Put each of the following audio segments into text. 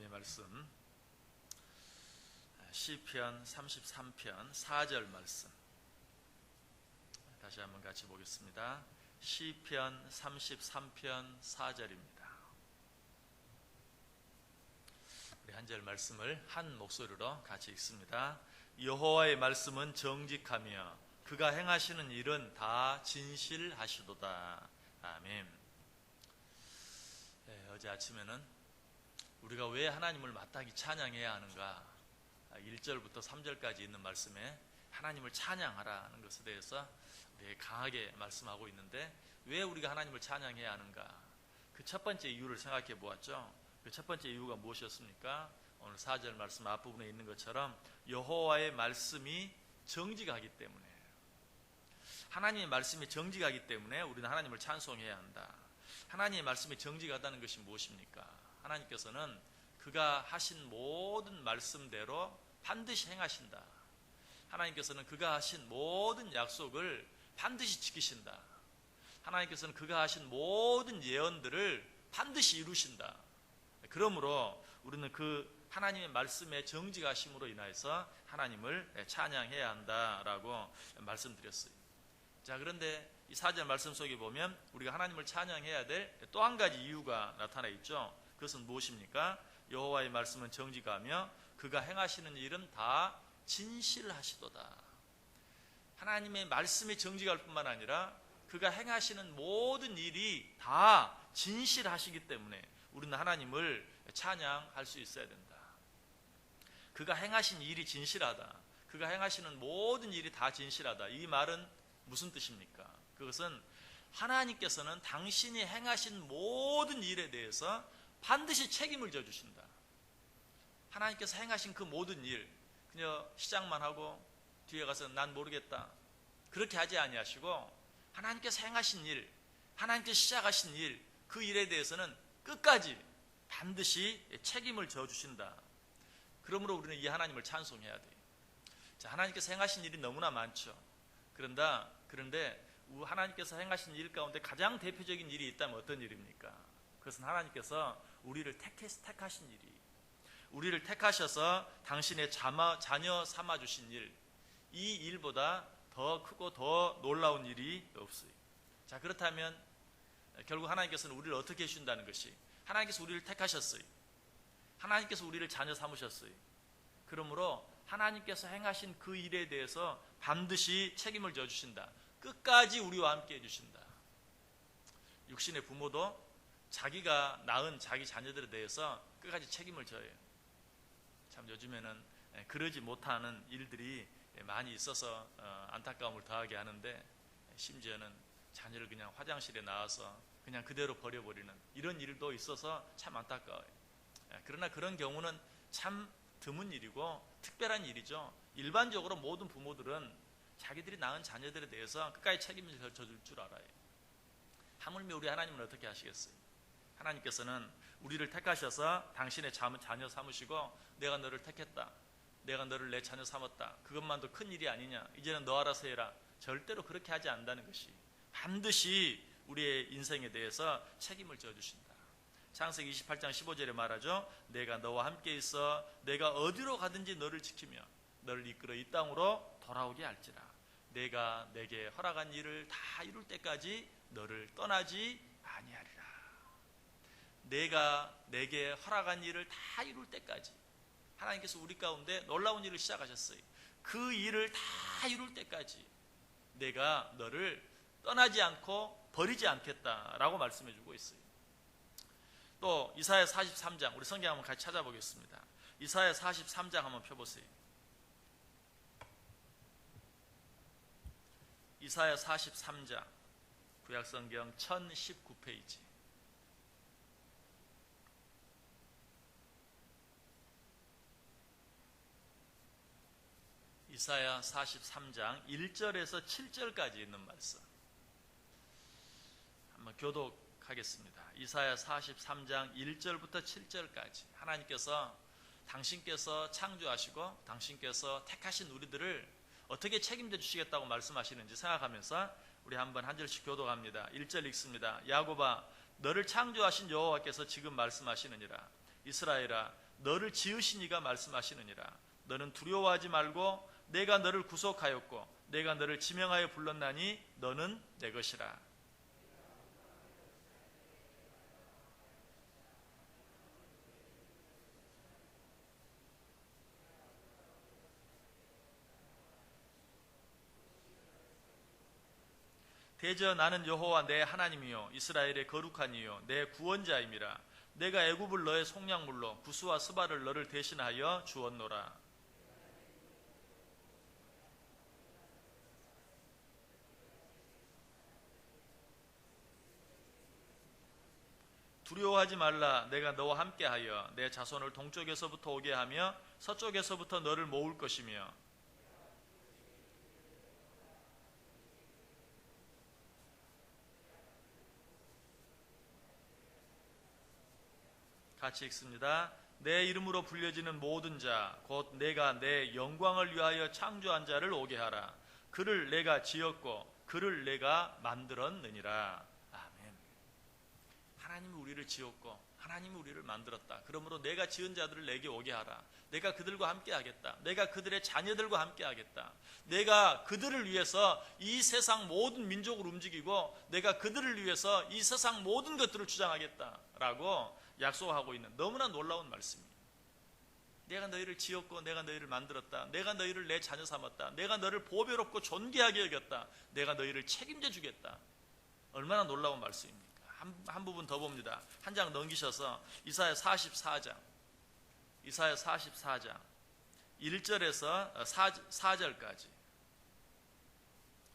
하나님의 말씀 시편 33편 4절 말씀 다시 한번 같이 보겠습니다. 시편 33편 4절입니다. 우리 한 절 말씀을 한 목소리로 같이 읽습니다. 여호와의 말씀은 정직하며 그가 행하시는 일은 다 진실하시도다. 아멘. 어제 아침에는 우리가 왜 하나님을 마땅히 찬양해야 하는가, 1절부터 3절까지 있는 말씀에 하나님을 찬양하라는 것에 대해서 되게 강하게 말씀하고 있는데, 왜 우리가 하나님을 찬양해야 하는가, 그 첫 번째 이유를 생각해 보았죠. 그 첫 번째 이유가 무엇이었습니까? 오늘 4절 말씀 앞부분에 있는 것처럼 여호와의 말씀이 정직하기 때문에, 하나님의 말씀이 정직하기 때문에 우리는 하나님을 찬송해야 한다. 하나님의 말씀이 정직하다는 것이 무엇입니까? 하나님께서는 그가 하신 모든 말씀대로 반드시 행하신다. 하나님께서는 그가 하신 모든 약속을 반드시 지키신다. 하나님께서는 그가 하신 모든 예언들을 반드시 이루신다. 그러므로 우리는 그 하나님의 말씀의 정직하심으로 인하여서 하나님을 찬양해야 한다라고 말씀드렸어요. 자, 그런데 이 4절 말씀 속에 보면 우리가 하나님을 찬양해야 될 또 한 가지 이유가 나타나 있죠. 그것은 무엇입니까? 여호와의 말씀은 정직하며 그가 행하시는 일은 다 진실하시도다. 하나님의 말씀이 정직할 뿐만 아니라 그가 행하시는 모든 일이 다 진실하시기 때문에 우리는 하나님을 찬양할 수 있어야 된다. 그가 행하신 일이 진실하다, 그가 행하시는 모든 일이 다 진실하다, 이 말은 무슨 뜻입니까? 그것은 하나님께서는 당신이 행하신 모든 일에 대해서 반드시 책임을 져주신다. 하나님께서 행하신 그 모든 일, 그냥 시작만 하고 뒤에 가서 난 모르겠다, 그렇게 하지 아니하시고 하나님께서 행하신 일, 하나님께서 시작하신 일, 그 일에 대해서는 끝까지 반드시 책임을 져주신다. 그러므로 우리는 이 하나님을 찬송해야 돼요. 자, 하나님께서 행하신 일이 너무나 많죠. 그런데 하나님께서 행하신 일 가운데 가장 대표적인 일이 있다면 어떤 일입니까? 그것은 하나님께서 우리를 택하신 일이, 우리를 택하셔서 당신의 자녀 삼아주신 일, 이 일보다 더 크고 더 놀라운 일이 없어요. 자, 그렇다면 결국 하나님께서는 우리를 어떻게 해주신다는 것이, 하나님께서 우리를 택하셨어요. 하나님께서 우리를 자녀 삼으셨어요. 그러므로 하나님께서 행하신 그 일에 대해서 반드시 책임을 져주신다. 끝까지 우리와 함께 해주신다. 육신의 부모도 자기가 낳은 자기 자녀들에 대해서 끝까지 책임을 져요. 참 요즘에는 그러지 못하는 일들이 많이 있어서 안타까움을 더하게 하는데, 심지어는 자녀를 그냥 화장실에 나와서 그냥 그대로 버려버리는 이런 일도 있어서 참 안타까워요. 그러나 그런 경우는 참 드문 일이고 특별한 일이죠. 일반적으로 모든 부모들은 자기들이 낳은 자녀들에 대해서 끝까지 책임을 져줄 줄 알아요. 하물며 우리 하나님은 어떻게 하시겠어요? 하나님께서는 우리를 택하셔서 당신의 자녀 삼으시고, 내가 너를 택했다, 내가 너를 내 자녀 삼았다, 그것만도 큰 일이 아니냐, 이제는 너 알아서 해라, 절대로 그렇게 하지 않는다는 것이, 반드시 우리의 인생에 대해서 책임을 져주신다. 창세기 28장 15절에 말하죠. 내가 너와 함께 있어 내가 어디로 가든지 너를 지키며 너를 이끌어 이 땅으로 돌아오게 할지라. 내가 내게 허락한 일을 다 이룰 때까지 너를 떠나지 아니하리라. 내가 내게 허락한 일을 다 이룰 때까지 하나님께서 우리 가운데 놀라운 일을 시작하셨어요. 그 일을 다 이룰 때까지 내가 너를 떠나지 않고 버리지 않겠다라고 말씀해주고 있어요. 또 이사야 43장, 우리 성경 한번 같이 찾아보겠습니다. 이사야 43장 한번 펴보세요. 이사야 43장, 구약성경 1019페이지. 이사야 43장 1절에서 7절까지 있는 말씀 한번 교독하겠습니다. 이사야 43장 1절부터 7절까지 하나님께서 당신께서 창조하시고 당신께서 택하신 우리들을 어떻게 책임져 주시겠다고 말씀하시는지 생각하면서 우리 한번 한 절씩 교독합니다. 1절 읽습니다. 야곱아, 너를 창조하신 여호와께서 지금 말씀하시느니라. 이스라엘아, 너를 지으신 이가 말씀하시느니라. 너는 두려워하지 말고 내가 너를 구속하였고 내가 너를 지명하여 불렀나니 너는 내 것이라. 대저 나는 여호와 내 하나님이요 이스라엘의 거룩한 이요 내 구원자임이라. 내가 애굽을 너의 속량물로 구스와 스바를 너를 대신하여 주었노라. 두려워하지 말라. 내가 너와 함께하여 내 자손을 동쪽에서부터 오게 하며 서쪽에서부터 너를 모을 것이며. 같이 읽습니다. 내 이름으로 불려지는 모든 자 곧 내가 내 영광을 위하여 창조한 자를 오게 하라. 그를 내가 지었고 그를 내가 만들었느니라. 아멘. 하나님이 우리를 지었고 하나님이 우리를 만들었다. 그러므로 내가 지은 자들을 내게 오게 하라. 내가 그들과 함께 하겠다. 내가 그들의 자녀들과 함께 하겠다. 내가 그들을 위해서 이 세상 모든 민족을 움직이고 내가 그들을 위해서 이 세상 모든 것들을 주장하겠다라고 약속하고 있는 너무나 놀라운 말씀입니다. 내가 너희를 지었고 내가 너희를 만들었다. 내가 너희를 내 자녀 삼았다. 내가 너를 보배롭고 존귀하게 여겼다. 내가 너희를 책임져 주겠다. 얼마나 놀라운 말씀입니까? 한 부분 더 봅니다. 한 장 넘기셔서 이사야 44장 1절에서 4절까지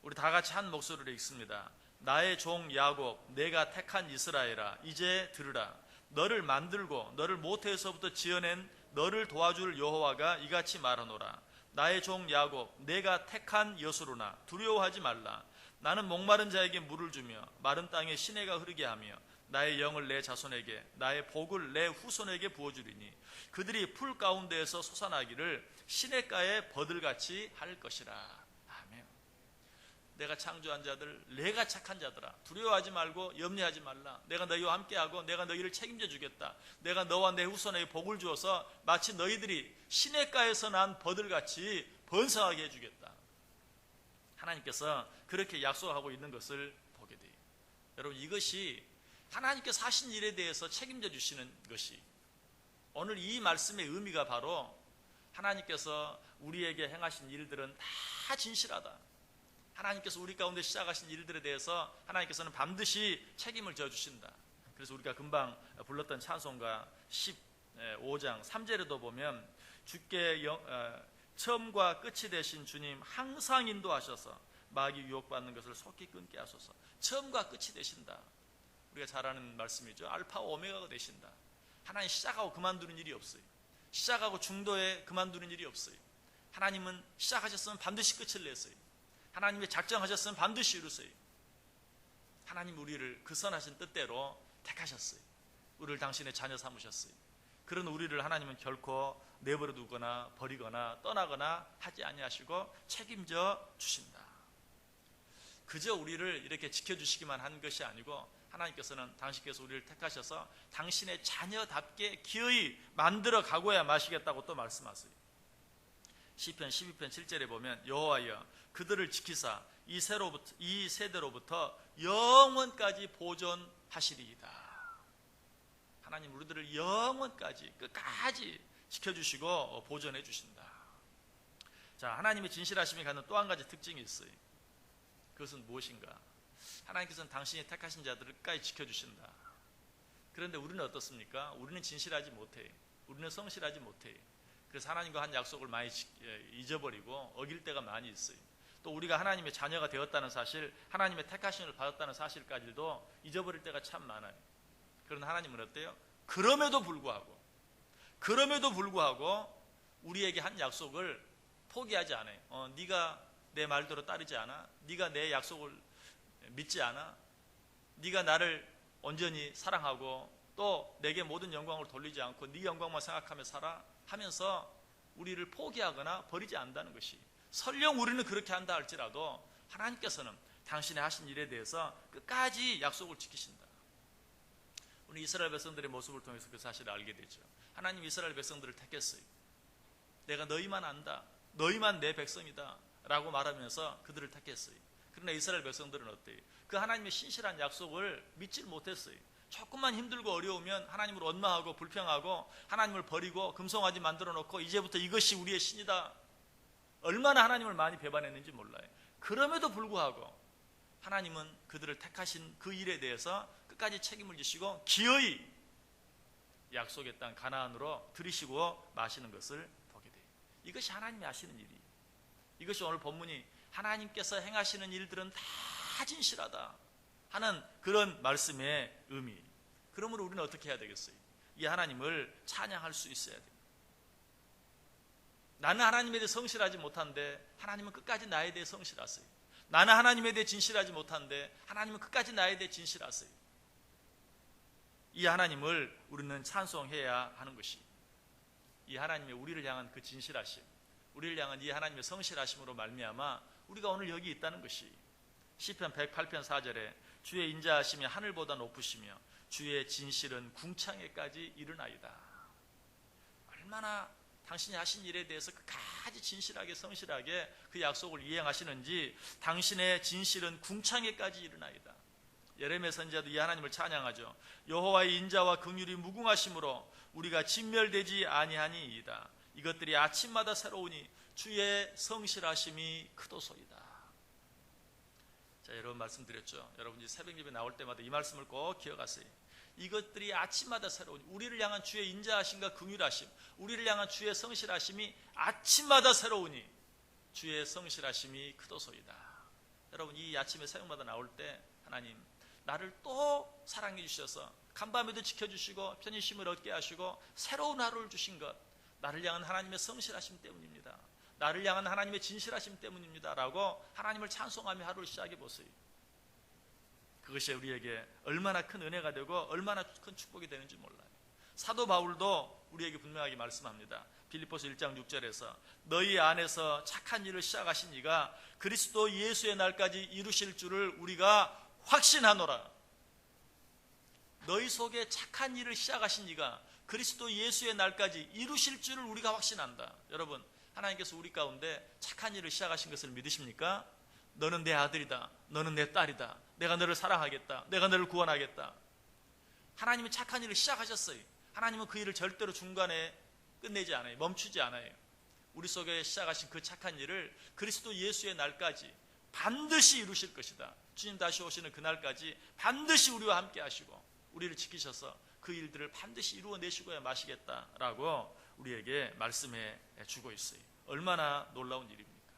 우리 다 같이 한 목소리로 읽습니다. 나의 종 야곱 내가 택한 이스라엘아 이제 들으라. 너를 만들고 너를 모태에서부터 지어낸 너를 도와줄 여호와가 이같이 말하노라. 나의 종 야곱 내가 택한 여수로나 두려워하지 말라. 나는 목마른 자에게 물을 주며 마른 땅에 시내가 흐르게 하며 나의 영을 내 자손에게 나의 복을 내 후손에게 부어주리니 그들이 풀 가운데에서 솟아나기를 시냇가에 버들같이 할 것이라. 아멘. 내가 창조한 자들 내가 착한 자들아 두려워하지 말고 염려하지 말라. 내가 너희와 함께하고 내가 너희를 책임져 주겠다. 내가 너와 내 후손에게 복을 주어서 마치 너희들이 시냇가에서 난 버들같이 번성하게 해주겠다. 하나님께서 그렇게 약속하고 있는 것을 보게 돼요. 여러분 이것이 하나님께서 하신 일에 대해서 책임져 주시는 것이 오늘 이 말씀의 의미가 바로 하나님께서 우리에게 행하신 일들은 다 진실하다. 하나님께서 우리 가운데 시작하신 일들에 대해서 하나님께서는 반드시 책임을 져주신다. 그래서 우리가 금방 불렀던 찬송가 15장 3절에도 보면 주께 처음과 끝이 되신 주님 항상 인도하셔서 마귀 유혹받는 것을 속히 끊게 하소서. 처음과 끝이 되신다. 우리가 잘 아는 말씀이죠. 알파와 오메가가 되신다. 하나님 시작하고 그만두는 일이 없어요. 시작하고 중도에 그만두는 일이 없어요. 하나님은 시작하셨으면 반드시 끝을 내세요. 하나님이 작정하셨으면 반드시 이루세요. 하나님 우리를 그 선하신 뜻대로 택하셨어요. 우리를 당신의 자녀 삼으셨어요. 그런 우리를 하나님은 결코 내버려 두거나 버리거나 떠나거나 하지 아니하시고 책임져 주신다. 그저 우리를 이렇게 지켜주시기만 한 것이 아니고 하나님께서는 당신께서 우리를 택하셔서 당신의 자녀답게 기어이 만들어 가고야 마시겠다고 또 말씀하세요. 시편 12편 7절에 보면 여호와여 그들을 지키사 이 세대로부터 영원까지 보존하시리이다. 하나님 우리들을 영원까지 끝까지 지켜주시고 보존해 주신다. 자, 하나님의 진실하심이 갖는 또 한 가지 특징이 있어요. 그것은 무엇인가? 하나님께서는 당신이 택하신 자들을 끝까지 지켜주신다. 그런데 우리는 어떻습니까? 우리는 진실하지 못해. 우리는 성실하지 못해. 그래서 하나님과 한 약속을 많이 잊어버리고 어길 때가 많이 있어요. 또 우리가 하나님의 자녀가 되었다는 사실, 하나님의 택하심을 받았다는 사실까지도 잊어버릴 때가 참 많아요. 그런데 하나님은 어때요? 그럼에도 불구하고 우리에게 한 약속을 포기하지 않아요. 네가 내 말대로 따르지 않아? 네가 내 약속을 믿지 않아? 네가 나를 온전히 사랑하고 또 내게 모든 영광을 돌리지 않고 네 영광만 생각하며 살아? 하면서 우리를 포기하거나 버리지 않는다는 것이, 설령 우리는 그렇게 한다 할지라도 하나님께서는 당신의 하신 일에 대해서 끝까지 약속을 지키신다. 우리 이스라엘 백성들의 모습을 통해서 그 사실을 알게 되죠. 하나님 이스라엘 백성들을 택했어요. 내가 너희만 안다, 너희만 내 백성이다 라고 말하면서 그들을 택했어요. 그러나 이스라엘 백성들은 어때요? 그 하나님의 신실한 약속을 믿질 못했어요. 조금만 힘들고 어려우면 하나님을 원망하고 불평하고 하나님을 버리고 금송아지 만들어 놓고 이제부터 이것이 우리의 신이다. 얼마나 하나님을 많이 배반했는지 몰라요. 그럼에도 불구하고 하나님은 그들을 택하신 그 일에 대해서 끝까지 책임을 지시고 기어이 약속의 땅 가나안으로 들이시고 마시는 것을 보게 돼요. 이것이 하나님이 하시는 일이에요. 이것이 오늘 본문이 하나님께서 행하시는 일들은 다 진실하다 하는 그런 말씀의 의미. 그러므로 우리는 어떻게 해야 되겠어요? 이 하나님을 찬양할 수 있어야 돼요. 나는 하나님에 대해 성실하지 못한데 하나님은 끝까지 나에 대해 성실하세요. 나는 하나님에 대해 진실하지 못한데 하나님은 끝까지 나에 대해 진실하세요. 이 하나님을 우리는 찬송해야 하는 것이, 이 하나님의 우리를 향한 그 진실하심, 우리를 향한 이 하나님의 성실하심으로 말미암아 우리가 오늘 여기 있다는 것이, 시편 108편 4절에 주의 인자하심이 하늘보다 높으시며 주의 진실은 궁창에까지 이르나이다. 얼마나 당신이 하신 일에 대해서 끝까지 진실하게 성실하게 그 약속을 이행하시는지, 당신의 진실은 궁창에까지 이르나이다. 예레미야 선지자도 이 하나님을 찬양하죠. 여호와의 인자와 긍휼이 무궁하심으로 우리가 진멸되지 아니하니이다. 이것들이 아침마다 새로우니 주의 성실하심이 크도소이다. 자, 여러분 말씀드렸죠. 여러분이 새벽 예배 나올 때마다 이 말씀을 꼭 기억하세요. 이것들이 아침마다 새로우니, 우리를 향한 주의 인자하심과 긍휼하심, 우리를 향한 주의 성실하심이 아침마다 새로우니 주의 성실하심이 크도소이다. 여러분, 이 아침에 새벽마다 나올 때 하나님 나를 또 사랑해 주셔서 간밤에도 지켜주시고 편히쉼을 얻게 하시고 새로운 하루를 주신 것, 나를 향한 하나님의 성실하심 때문입니다. 나를 향한 하나님의 진실하심 때문입니다 라고 하나님을 찬송하며 하루를 시작해 보세요. 그것이 우리에게 얼마나 큰 은혜가 되고 얼마나 큰 축복이 되는지 몰라요. 사도 바울도 우리에게 분명하게 말씀합니다. 빌립보서 1장 6절에서 너희 안에서 착한 일을 시작하신 이가 그리스도 예수의 날까지 이루실 줄을 우리가 확신하노라. 너희 속에 착한 일을 시작하신 이가 그리스도 예수의 날까지 이루실 줄을 우리가 확신한다. 여러분, 하나님께서 우리 가운데 착한 일을 시작하신 것을 믿으십니까? 너는 내 아들이다, 너는 내 딸이다, 내가 너를 사랑하겠다, 내가 너를 구원하겠다. 하나님이 착한 일을 시작하셨어요. 하나님은 그 일을 절대로 중간에 끝내지 않아요. 멈추지 않아요. 우리 속에 시작하신 그 착한 일을 그리스도 예수의 날까지 반드시 이루실 것이다. 주님 다시 오시는 그날까지 반드시 우리와 함께 하시고 우리를 지키셔서 그 일들을 반드시 이루어내시고야 마시겠다라고 우리에게 말씀해 주고 있어요. 얼마나 놀라운 일입니까?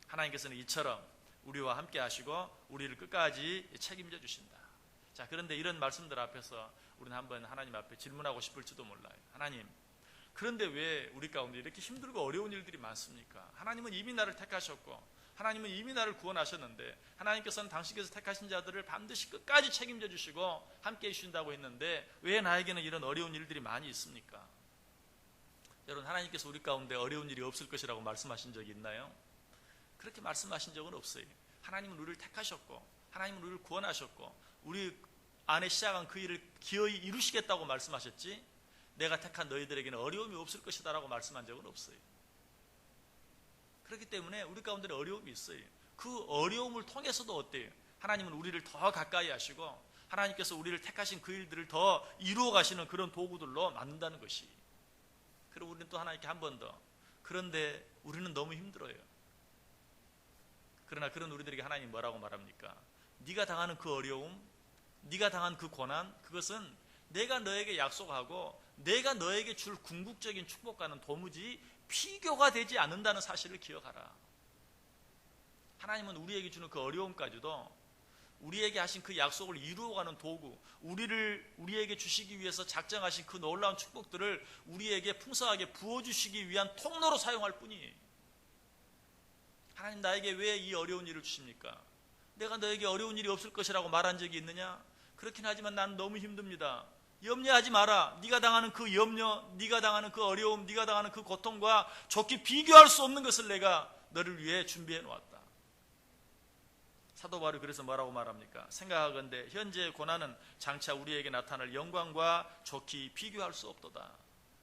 하나님께서는 이처럼 우리와 함께 하시고 우리를 끝까지 책임져 주신다. 자, 그런데 이런 말씀들 앞에서 우리는 한번 하나님 앞에 질문하고 싶을지도 몰라요. 하나님, 그런데 왜 우리 가운데 이렇게 힘들고 어려운 일들이 많습니까? 하나님은 이미 나를 택하셨고 하나님은 이미 나를 구원하셨는데 하나님께서는 당신께서 택하신 자들을 반드시 끝까지 책임져 주시고 함께 해주신다고 했는데 왜 나에게는 이런 어려운 일들이 많이 있습니까? 여러분, 하나님께서 우리 가운데 어려운 일이 없을 것이라고 말씀하신 적이 있나요? 그렇게 말씀하신 적은 없어요. 하나님은 우리를 택하셨고 하나님은 우리를 구원하셨고 우리 안에 시작한 그 일을 기어이 이루시겠다고 말씀하셨지, 내가 택한 너희들에게는 어려움이 없을 것이다 라고 말씀한 적은 없어요. 그렇기 때문에 우리 가운데 어려움이 있어요. 그 어려움을 통해서도 어때요? 하나님은 우리를 더 가까이 하시고 하나님께서 우리를 택하신 그 일들을 더 이루어 가시는 그런 도구들로 만든다는 것이. 그리고 우리는 또 하나님께 한 번 더, 그런데 우리는 너무 힘들어요. 그러나 그런 우리들에게 하나님 뭐라고 말합니까? 네가 당하는 그 어려움, 네가 당한 그 고난, 그것은 내가 너에게 약속하고 내가 너에게 줄 궁극적인 축복과는 도무지 비교가 되지 않는다는 사실을 기억하라. 하나님은 우리에게 주는 그 어려움까지도 우리에게 하신 그 약속을 이루어가는 도구, 우리에게 주시기 위해서 작정하신 그 놀라운 축복들을 우리에게 풍성하게 부어주시기 위한 통로로 사용할 뿐이에요. 하나님, 나에게 왜 이 어려운 일을 주십니까? 내가 너에게 어려운 일이 없을 것이라고 말한 적이 있느냐? 그렇긴 하지만 나는 너무 힘듭니다. 염려하지 마라. 네가 당하는 그 염려, 네가 당하는 그 어려움, 네가 당하는 그 고통과 좋게 비교할 수 없는 것을 내가 너를 위해 준비해 놓았다. 사도 바울이 그래서 뭐라고 말합니까? 생각하건대 현재의 고난은 장차 우리에게 나타날 영광과 좋게 비교할 수 없도다.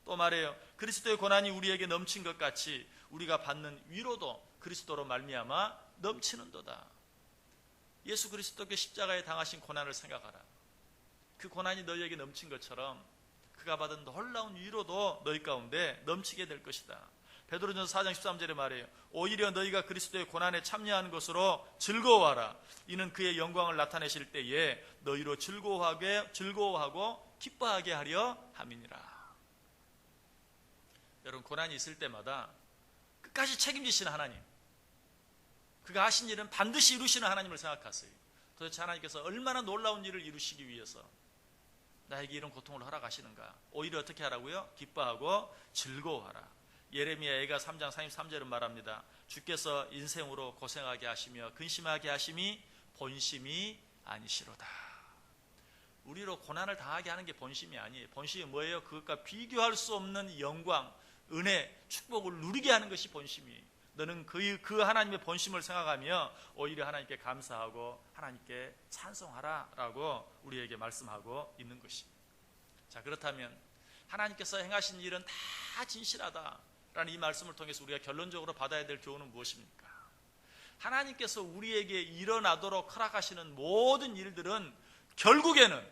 또 말해요. 그리스도의 고난이 우리에게 넘친 것 같이 우리가 받는 위로도 그리스도로 말미암아 넘치는도다. 예수 그리스도께 십자가에 당하신 고난을 생각하라. 그 고난이 너희에게 넘친 것처럼 그가 받은 놀라운 위로도 너희 가운데 넘치게 될 것이다. 베드로전서 4장 13절에 말해요. 오히려 너희가 그리스도의 고난에 참여하는 것으로 즐거워하라. 이는 그의 영광을 나타내실 때에 너희로 즐거워하고 기뻐하게 하려 함이니라. 여러분, 고난이 있을 때마다 끝까지 책임지시는 하나님, 그가 하신 일은 반드시 이루시는 하나님을 생각하세요. 도대체 하나님께서 얼마나 놀라운 일을 이루시기 위해서 나에게 이런 고통을 허락하시는가. 오히려 어떻게 하라고요? 기뻐하고 즐거워하라. 예레미야가 3장 33절은 말합니다. 주께서 인생으로 고생하게 하시며 근심하게 하심이 본심이 아니시로다. 우리로 고난을 당하게 하는 게 본심이 아니에요. 본심이 뭐예요? 그것과 비교할 수 없는 영광, 은혜, 축복을 누리게 하는 것이 본심이에요. 너는 그 하나님의 본심을 생각하며 오히려 하나님께 감사하고 하나님께 찬송하라라고 우리에게 말씀하고 있는 것입니다. 자, 그렇다면 하나님께서 행하신 일은 다 진실하다라는 이 말씀을 통해서 우리가 결론적으로 받아야 될 교훈은 무엇입니까? 하나님께서 우리에게 일어나도록 허락하시는 모든 일들은 결국에는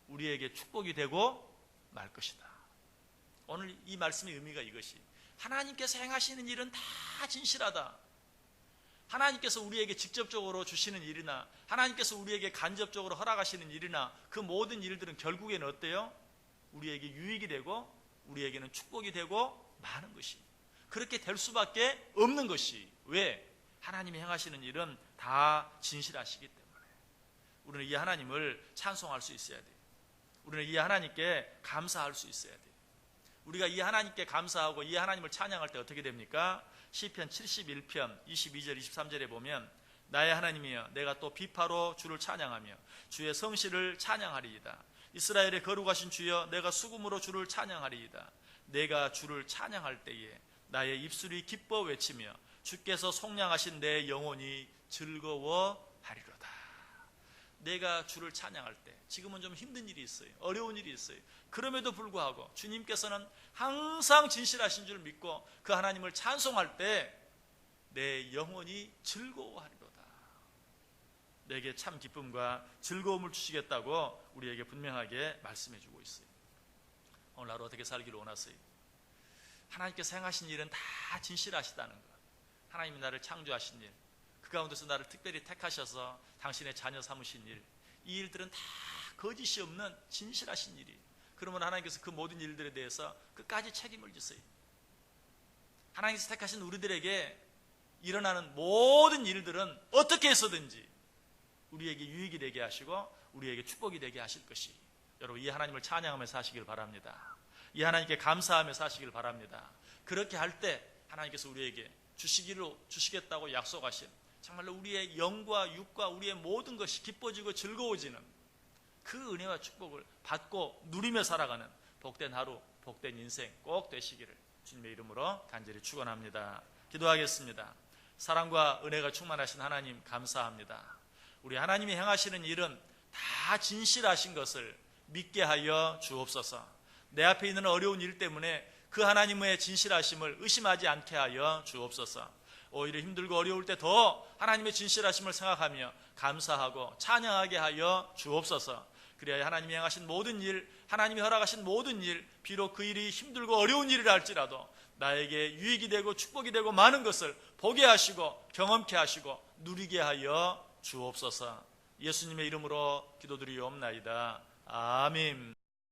우리에게 축복이 되고 말 것이다. 오늘 이 말씀의 의미가 이것이, 하나님께서 행하시는 일은 다 진실하다. 하나님께서 우리에게 직접적으로 주시는 일이나 하나님께서 우리에게 간접적으로 허락하시는 일이나 그 모든 일들은 결국에는 어때요? 우리에게 유익이 되고 우리에게는 축복이 되고 많은 것이, 그렇게 될 수밖에 없는 것이, 왜? 하나님이 행하시는 일은 다 진실하시기 때문에. 우리는 이 하나님을 찬송할 수 있어야 돼요. 우리는 이 하나님께 감사할 수 있어야 돼요. 우리가 이 하나님께 감사하고 이 하나님을 찬양할 때 어떻게 됩니까? 시편 71편 22절 23절에 보면 나의 하나님이여 내가 또 비파로 주를 찬양하며 주의 성실을 찬양하리이다. 이스라엘의 거룩하신 주여 내가 수금으로 주를 찬양하리이다. 내가 주를 찬양할 때에 나의 입술이 기뻐 외치며 주께서 속량하신 내 영혼이 즐거워하리로다. 내가 주를 찬양할 때, 지금은 좀 힘든 일이 있어요. 어려운 일이 있어요. 그럼에도 불구하고 주님께서는 항상 진실하신 줄 믿고 그 하나님을 찬송할 때 내 영혼이 즐거워하리로다. 내게 참 기쁨과 즐거움을 주시겠다고 우리에게 분명하게 말씀해 주고 있어요. 오늘 하루 어떻게 살기를 원하세요? 하나님께서 행하신 일은 다 진실하시다는 것. 하나님이 나를 창조하신 일, 그 가운데서 나를 특별히 택하셔서 당신의 자녀 삼으신 일, 이 일들은 다 거짓이 없는 진실하신 일이. 그러면 하나님께서 그 모든 일들에 대해서 끝까지 책임을 지세요. 하나님께서 택하신 우리들에게 일어나는 모든 일들은 어떻게 해서든지 우리에게 유익이 되게 하시고 우리에게 축복이 되게 하실 것이. 여러분, 이 하나님을 찬양하며 사시길 바랍니다. 이 하나님께 감사하며 사시길 바랍니다. 그렇게 할 때 하나님께서 우리에게 주시겠다고 약속하신, 정말로 우리의 영과 육과 우리의 모든 것이 기뻐지고 즐거워지는 그 은혜와 축복을 받고 누리며 살아가는 복된 하루, 복된 인생 꼭 되시기를 주님의 이름으로 간절히 축원합니다. 기도하겠습니다. 사랑과 은혜가 충만하신 하나님 감사합니다. 우리 하나님이 행하시는 일은 다 진실하신 것을 믿게 하여 주옵소서. 내 앞에 있는 어려운 일 때문에 그 하나님의 진실하심을 의심하지 않게 하여 주옵소서. 오히려 힘들고 어려울 때 더 하나님의 진실하심을 생각하며 감사하고 찬양하게 하여 주옵소서. 그래야 하나님이 행하신 모든 일, 하나님이 허락하신 모든 일, 비록 그 일이 힘들고 어려운 일이라 할지라도 나에게 유익이 되고 축복이 되고 많은 것을 보게 하시고 경험케 하시고 누리게 하여 주옵소서. 예수님의 이름으로 기도드리옵나이다. 아멘.